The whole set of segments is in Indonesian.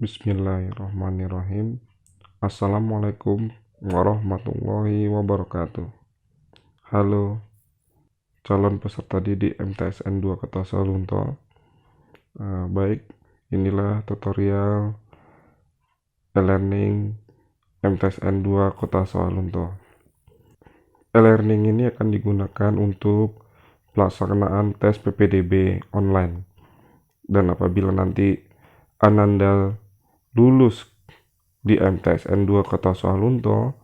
Bismillahirrahmanirrahim. Assalamualaikum warahmatullahi wabarakatuh. Halo, calon peserta didik MTSN 2 Kota Sawalunto. Baik, inilah tutorial e-learning MTSN 2 Kota Sawalunto. E-learning ini akan digunakan untuk pelaksanaan tes PPDB online. Dan apabila nanti Ananda lulus di MTSN 2 Kota Sawalunto,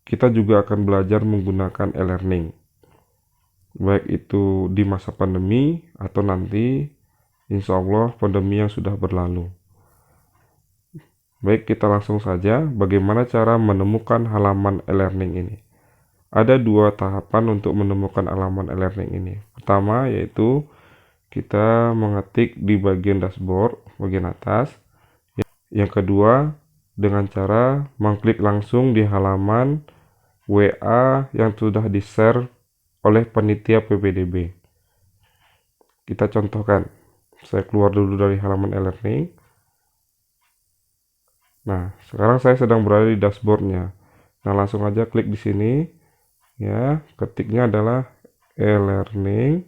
kita juga akan belajar menggunakan e-learning, baik itu di masa pandemi atau nanti insya Allah pandemi yang sudah berlalu. Baik, kita langsung saja bagaimana cara menemukan halaman e-learning ini. Ada dua tahapan untuk menemukan halaman e-learning ini. Pertama yaitu kita mengetik di bagian dashboard bagian atas. Yang kedua, dengan cara mengklik langsung di halaman WA yang sudah di-share oleh panitia PPDB. Kita contohkan. Saya keluar dulu dari halaman e-learning. Nah, sekarang saya sedang berada di dashboardnya. Nah, langsung aja klik di sini. Ya, ketiknya adalah e-learning.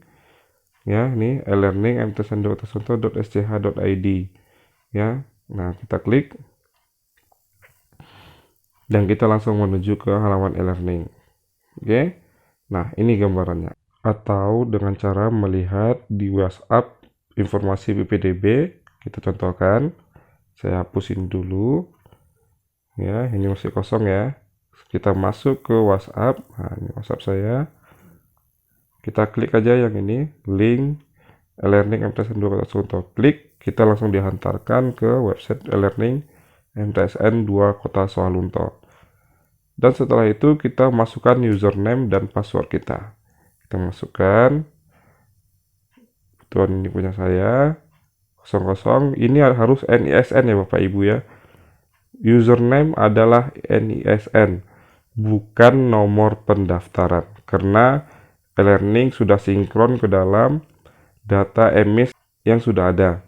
Ya, ini e-learning mtsn2.sch.id. Ya, nah kita klik. Dan kita langsung menuju ke halaman e-learning. Oke. Nah, ini gambarannya. Atau dengan cara melihat di WhatsApp informasi PPDB, kita contohkan. Saya hapusin dulu. Ya, ini masih kosong ya. Kita masuk ke WhatsApp. Nah, ini WhatsApp saya. Kita klik aja yang ini, link e-learning MTSN 2 Kota Sawalunto. Klik, kita langsung dihantarkan ke website e-learning MTSN 2 Kota Sawalunto. Dan setelah itu kita masukkan username dan password kita. Kita masukkan. Tuan ini punya saya. 00. Ini harus NISN ya Bapak Ibu ya. Username adalah NISN, bukan nomor pendaftaran. Karena e-learning sudah sinkron ke dalam data emis yang sudah ada.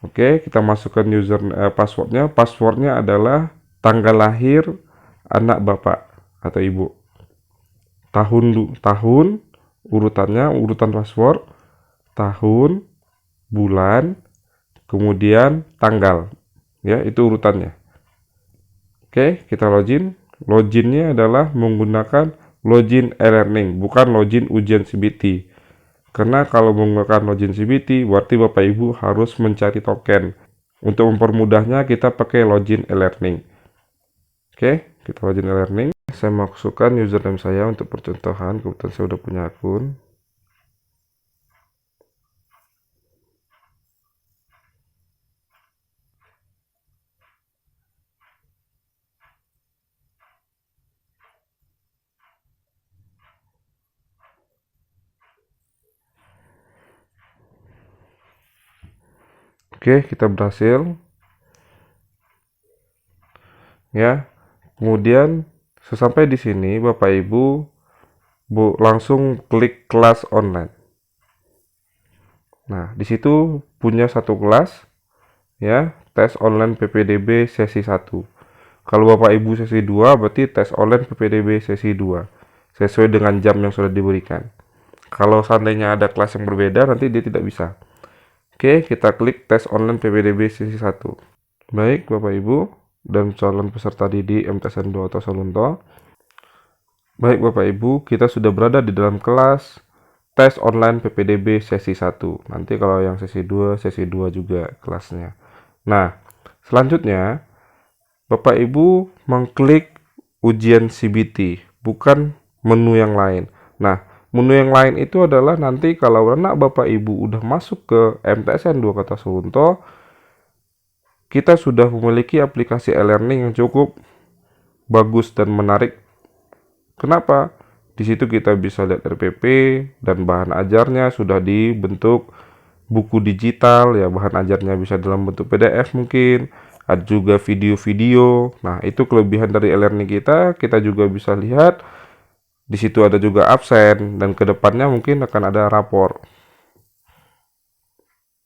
Oke, kita masukkan passwordnya. Passwordnya adalah tanggal lahir anak Bapak atau Ibu. Tahun, urutannya, urutan password, tahun, bulan, kemudian tanggal. Ya, itu urutannya. Oke, kita login. Loginnya adalah menggunakan login e-learning, bukan login ujian CBT. Karena kalau menggunakan login CBT, berarti Bapak Ibu harus mencari token. Untuk mempermudahnya, kita pakai login e-learning. Oke, kita login e-learning. Saya masukkan username saya untuk percontohan, kebetulan saya sudah punya akun. Oke, kita berhasil. Ya. Kemudian sesampai di sini Bapak Ibu langsung klik kelas online. Nah, di situ punya satu kelas ya, tes online PPDB sesi 1. Kalau Bapak Ibu sesi 2 berarti tes online PPDB sesi 2 sesuai dengan jam yang sudah diberikan. Kalau seandainya ada kelas yang berbeda nanti dia tidak bisa. Oke, kita klik tes online PPDB sesi 1. Baik Bapak Ibu dan calon peserta didik MTSN 2 Kota Sawalunto. Baik Bapak Ibu, kita sudah berada di dalam kelas tes online PPDB sesi 1. Nanti kalau yang sesi 2 juga kelasnya. Nah, selanjutnya Bapak Ibu mengklik ujian CBT, bukan menu yang lain. Nah, menu yang lain itu adalah nanti kalau anak Bapak Ibu udah masuk ke MTSN 2 Kota Sawalunto, kita sudah memiliki aplikasi e-learning yang cukup bagus dan menarik. Kenapa? Di situ kita bisa lihat RPP dan bahan ajarnya sudah dibentuk buku digital ya, bahan ajarnya bisa dalam bentuk PDF mungkin. Ada juga video-video. Nah, itu kelebihan dari e-learning kita. Kita juga bisa lihat di situ ada juga absen dan kedepannya mungkin akan ada rapor.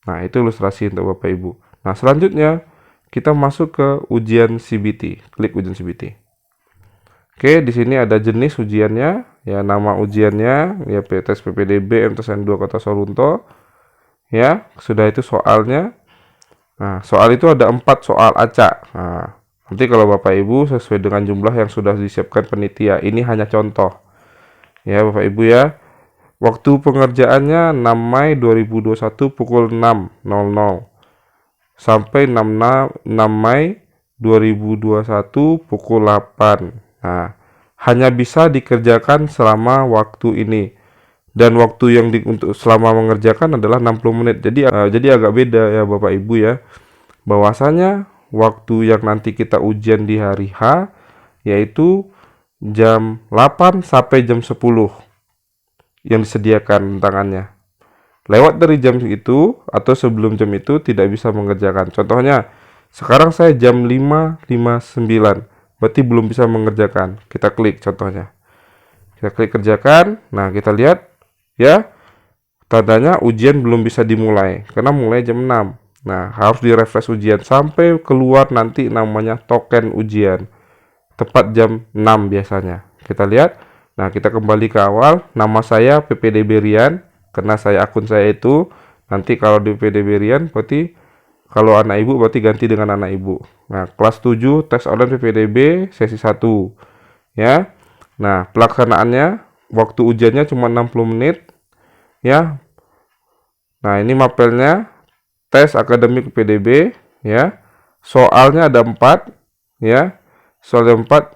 Nah, itu ilustrasi untuk Bapak Ibu. Nah, selanjutnya kita masuk ke ujian CBT. Klik ujian CBT. Oke, di sini ada jenis ujiannya, ya nama ujiannya, ya tes PPDB MTSN 2 Kota Sorunto. Ya, sudah itu soalnya. Nah, soal itu ada 4 soal acak. Nah, nanti kalau Bapak Ibu sesuai dengan jumlah yang sudah disiapkan panitia. Ini hanya contoh. Ya, Bapak Ibu ya. Waktu pengerjaannya 6 Mei 2021 pukul 6.00 sampai 6 Mei 2021 pukul 8. Nah, hanya bisa dikerjakan selama waktu ini. Dan waktu yang untuk selama mengerjakan adalah 60 menit. Jadi agak beda ya Bapak Ibu ya. Bahwasanya waktu yang nanti kita ujian di hari H yaitu jam 8 sampai jam 10 yang disediakan tangannya. Lewat dari jam itu atau sebelum jam itu tidak bisa mengerjakan. Contohnya, sekarang saya jam 5.59. Berarti belum bisa mengerjakan. Kita klik contohnya. Kita klik kerjakan. Nah, kita lihat ya. Tandanya ujian belum bisa dimulai karena mulai jam 6. Nah, harus di-refresh ujian sampai keluar nanti namanya token ujian. Tepat jam 6 biasanya. Kita lihat. Nah, kita kembali ke awal. Nama saya PPDB Rian karena akun saya itu. Nanti kalau di PPDB Rian berarti kalau anak ibu berarti ganti dengan anak ibu. Nah, kelas 7 tes online PPDB sesi 1. Ya. Nah, pelaksanaannya waktu ujiannya cuma 60 menit. Ya. Nah, ini mapelnya tes akademik PPDB ya. Soalnya ada 4 ya. Soalnya 4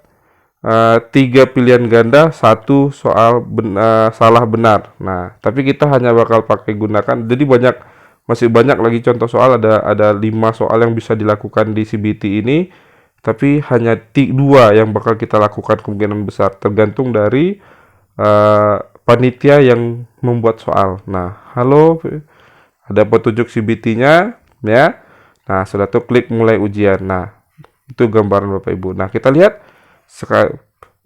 3 pilihan ganda, 1 soal salah benar. Nah, tapi kita hanya bakal pakai gunakan. Jadi masih banyak lagi contoh soal, ada 5 soal yang bisa dilakukan di CBT ini, tapi hanya 2 yang bakal kita lakukan kemungkinan besar tergantung dari panitia yang membuat soal. Nah, halo, ada petunjuk CBT-nya ya. Nah, sudah tuh klik mulai ujian. Nah, itu gambaran Bapak Ibu. Nah, kita lihat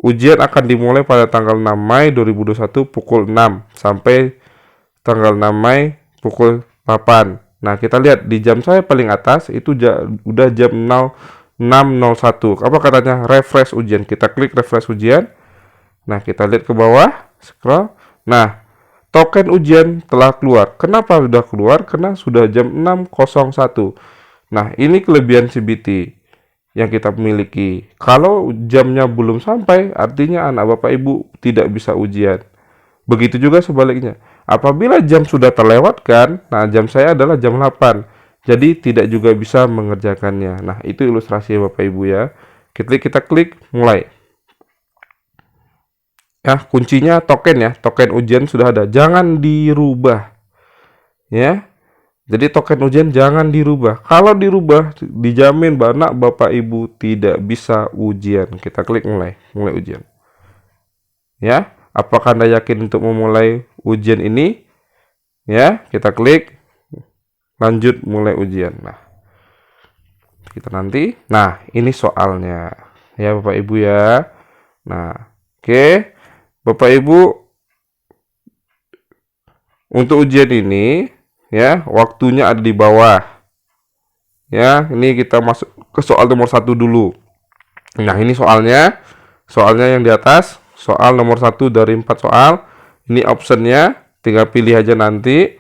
ujian akan dimulai pada tanggal 6 Mei 2021 pukul 6 sampai tanggal 6 Mei pukul 8. Nah, kita lihat di jam saya paling atas itu udah jam 06.01. Apa katanya? Refresh ujian. Kita klik refresh ujian. Nah, kita lihat ke bawah, scroll. Nah, token ujian telah keluar. Kenapa sudah keluar? Karena sudah jam 6.01. Nah, ini kelebihan CBT yang kita miliki. Kalau jamnya belum sampai, artinya anak Bapak Ibu tidak bisa ujian. Begitu juga sebaliknya. Apabila jam sudah terlewatkan, nah jam saya adalah jam 8. Jadi tidak juga bisa mengerjakannya. Nah, itu ilustrasi Bapak Ibu ya. Kita klik mulai. Ya, kuncinya token ya. Token ujian sudah ada. Jangan dirubah. Ya. Jadi token ujian jangan dirubah. Kalau dirubah, dijamin anak Bapak Ibu tidak bisa ujian. Kita klik mulai ujian. Ya. Apakah Anda yakin untuk memulai ujian ini? Ya, kita klik lanjut mulai ujian. Nah, kita nanti. Nah, ini soalnya. Ya, Bapak Ibu ya. Nah, oke. Bapak Ibu, untuk ujian ini ya, waktunya ada di bawah. Ya, ini kita masuk ke soal nomor 1 dulu. Nah, ini soalnya yang di atas. Soal nomor 1 dari 4 soal. Ini optionnya, tinggal pilih aja nanti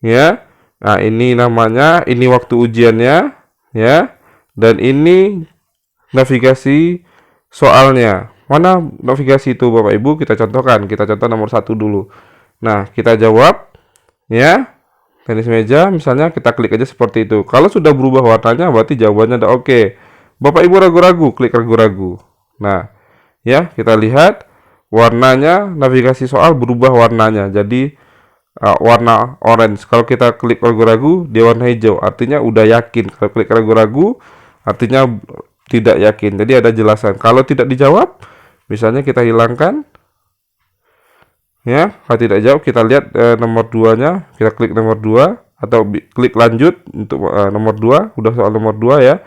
ya. Nah, ini namanya, ini waktu ujiannya ya. Dan ini navigasi soalnya. Mana navigasi itu Bapak Ibu? Kita contohkan. Kita contoh nomor 1 dulu. Nah, kita jawab ya. Tenis meja misalnya, kita klik aja seperti itu. Kalau sudah berubah warnanya berarti jawabannya udah oke. Bapak Ibu ragu-ragu, klik ragu-ragu. Nah, ya, kita lihat warnanya, navigasi soal berubah warnanya jadi warna orange. Kalau kita klik ragu-ragu, dia warna hijau, artinya udah yakin. Kalau klik ragu-ragu, artinya tidak yakin. Jadi ada jelasan. Kalau tidak dijawab, misalnya kita hilangkan. Ya, kalau tidak jawab, kita lihat nomor 2-nya, kita klik nomor 2 atau klik lanjut untuk nomor 2, udah soal nomor 2 ya.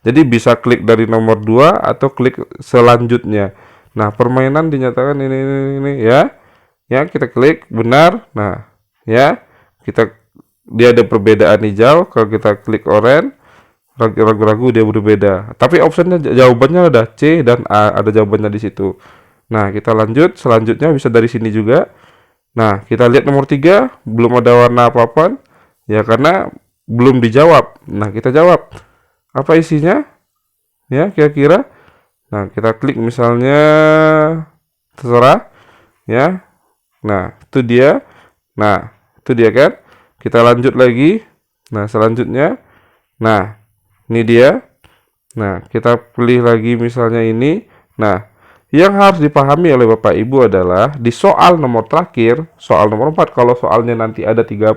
Jadi bisa klik dari nomor 2 atau klik selanjutnya. Nah, permainan dinyatakan ini ya. Ya, kita klik benar. Nah, ya. Dia ada perbedaan hijau. Kalau kita klik oranye, ragu-ragu dia berbeda. Tapi optionnya jawabannya ada C dan A, ada jawabannya di situ. Nah, kita lanjut. Selanjutnya bisa dari sini juga. Nah, kita lihat nomor 3, belum ada warna apa-apa. Ya, karena belum dijawab. Nah, kita jawab. Apa isinya? Ya, kira-kira. Nah, kita klik misalnya, terserah. Ya. Nah, itu dia. Nah, itu dia kan. Kita lanjut lagi. Nah, selanjutnya. Nah, ini dia. Nah, kita pilih lagi misalnya ini. Nah, yang harus dipahami oleh Bapak Ibu adalah di soal nomor terakhir, soal nomor 4, kalau soalnya nanti ada 30,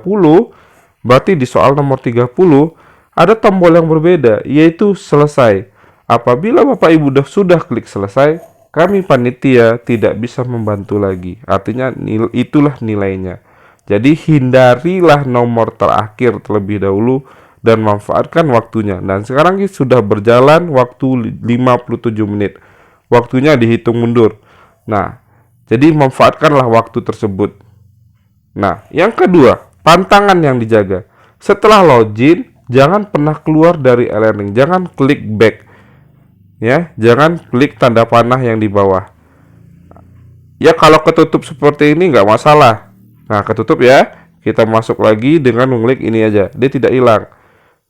berarti di soal nomor 30 ada tombol yang berbeda, yaitu selesai. Apabila Bapak Ibu sudah klik selesai, kami panitia tidak bisa membantu lagi. Artinya itulah nilainya. Jadi hindarilah nomor terakhir terlebih dahulu dan manfaatkan waktunya. Dan sekarang sudah berjalan waktu 57 menit. Waktunya dihitung mundur. Nah, jadi manfaatkanlah waktu tersebut. Nah, yang kedua, pantangan yang dijaga. Setelah login, jangan pernah keluar dari e-learning. Jangan klik back. Ya, jangan klik tanda panah yang di bawah. Ya, kalau ketutup seperti ini nggak masalah. Nah, ketutup ya. Kita masuk lagi dengan mengklik ini aja. Dia tidak hilang.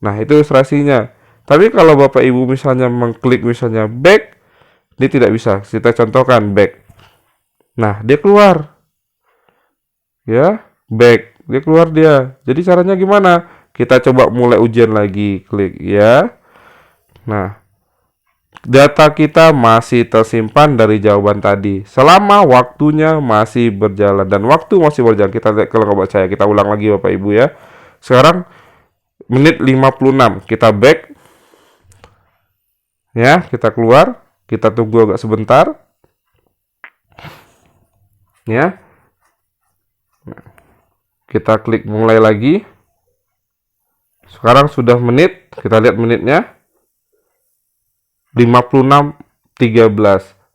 Nah, itu ilustrasinya. Tapi kalau Bapak Ibu misalnya mengklik misalnya back, dia tidak bisa. Kita contohkan back. Nah, dia keluar. Ya, back. Dia keluar dia. Jadi caranya gimana? Kita coba mulai ujian lagi. Klik ya. Nah, data kita masih tersimpan dari jawaban tadi. Selama waktunya masih berjalan. Dan waktu masih berjalan. Kita lihat kalau nggak percaya. Kita ulang lagi Bapak Ibu ya. Sekarang menit 56. Kita back. Ya, kita keluar. Kita tunggu agak sebentar. Ya. Nah, kita klik mulai lagi. Sekarang sudah menit. Kita lihat menitnya. 56.13.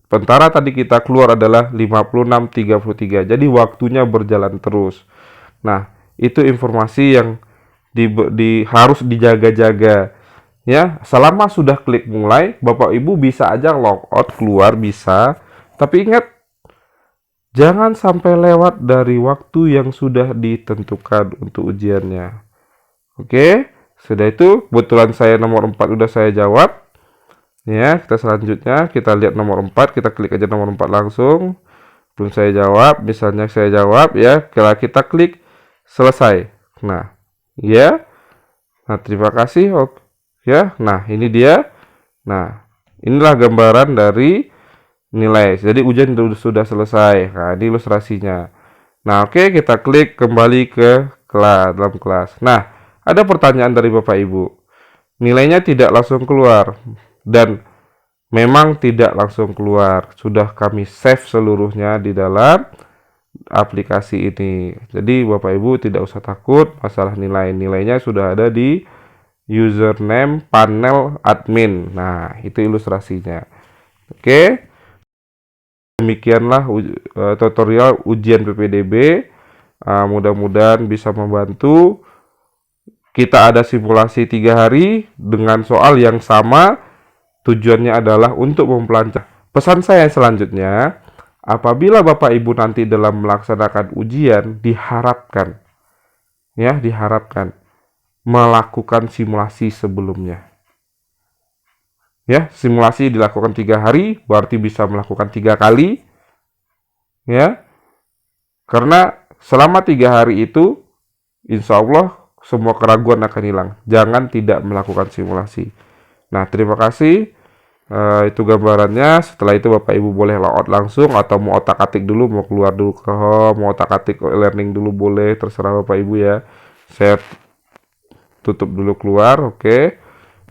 Sementara tadi kita keluar adalah 56.33. Jadi waktunya berjalan terus. Nah, itu informasi yang harus dijaga-jaga. Ya, selama sudah klik mulai, Bapak Ibu bisa aja logout keluar bisa. Tapi ingat, jangan sampai lewat dari waktu yang sudah ditentukan untuk ujiannya. Oke, sudah itu kebetulan saya nomor 4 udah saya jawab. Ya, kita selanjutnya kita lihat nomor 4, kita klik aja nomor 4 langsung. Belum saya jawab, misalnya saya jawab ya, kita klik selesai. Nah, ya. Nah, terima kasih. Oke. Ya, nah ini dia. Nah, inilah gambaran dari nilai. Jadi ujian sudah selesai. Nah, ini ilustrasinya. Nah, oke, kita klik kembali ke dalam kelas. Nah, ada pertanyaan dari Bapak Ibu. Nilainya tidak langsung keluar dan memang tidak langsung keluar. Sudah kami save seluruhnya di dalam aplikasi ini. Jadi Bapak Ibu tidak usah takut masalah nilainya sudah ada di username panel admin. Nah, itu ilustrasinya. Oke. Demikianlah tutorial ujian PPDB. Mudah-mudahan bisa membantu. Kita ada simulasi 3 hari dengan soal yang sama. Tujuannya adalah untuk memperlancar. Pesan saya selanjutnya, apabila Bapak Ibu nanti dalam melaksanakan ujian, diharapkan melakukan simulasi sebelumnya. Ya, simulasi dilakukan 3 hari, berarti bisa melakukan 3 kali. Ya, karena selama 3 hari itu, insya Allah semua keraguan akan hilang. Jangan tidak melakukan simulasi. Nah, terima kasih. Itu gambarannya. Setelah itu Bapak Ibu boleh logout langsung atau mau otak-atik dulu, mau keluar dulu ke home, mau otak-atik learning dulu boleh, terserah Bapak Ibu ya. Saya tutup dulu keluar, oke.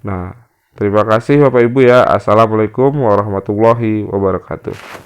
Nah, terima kasih Bapak Ibu ya. Assalamualaikum warahmatullahi wabarakatuh.